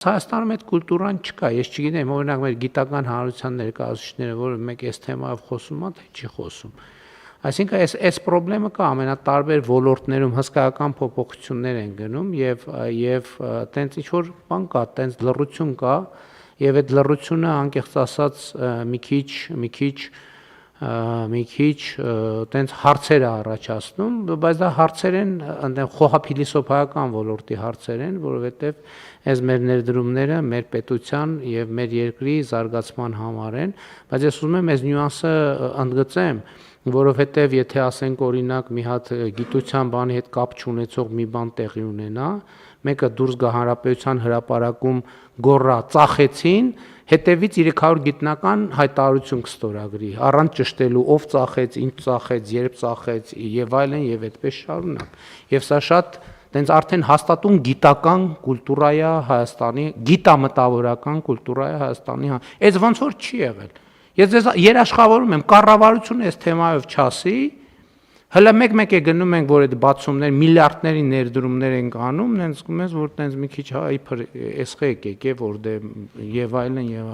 Հայաստանում այդ կուլտուրան չկա, ես չգիտեմ, օրինակ մեր գիտական հանրության ներկայացուցիչները, որ մեկ այս թեմայով խոսում են, թե չի խոսում։ Այսինքն այս խնդրեմը կա ամենատարբեր ոլորտներում հսկայական փոփոխություններ են գնում եւ տենց ինչ որ բան կա, տենց լռություն կա եւ այդ լռությունը անկեղծ ասած մի քիչ տենց հարցեր է առաջացնում, բայց դա հարցեր են այնտեղ խոհափիլիսոփայական ոլորտի հարցեր են, որովհետեւ այս մեր ներդրումները մեր պետության եւ մեր երկրի զարգացման համար են, բայց ես ուզում եմ այս նյուանսը ընդգծեմ, որովհետեւ եթե ասենք օրինակ մի հատ գիտության բանի հետ կապ չունեցող մի բան տեղի ունենա, մեկը դուրս գա հանրապետության հրապարակում գոռա ծախեցին, հետևից 300 գիտնական հայտարարություն կստորագրի, առանց ճշտելու ով ծախեց, ինչ ծախեց, երբ ծախեց եւ այլն եւ այդպես շարունակ։ Եվ սա շատ տենց արդեն հաստատուն գիտական կուլտուրա է Հայաստանի, գիտամտավորական կուլտուրա է Հայաստանի, այս ոնց որ չի եղել։ Ես ձեզ երաշխավորում եմ, կառավարությունը այս թեմայով չասի, հələ մեկ-մեկ է գնում ենք, որ այդ բացումներ միլիարդների ներդրումներ են անում, նենց զգում ես, որ տենց մի քիչ իբր էսխե եկեք, որ դե եւ այլն եւ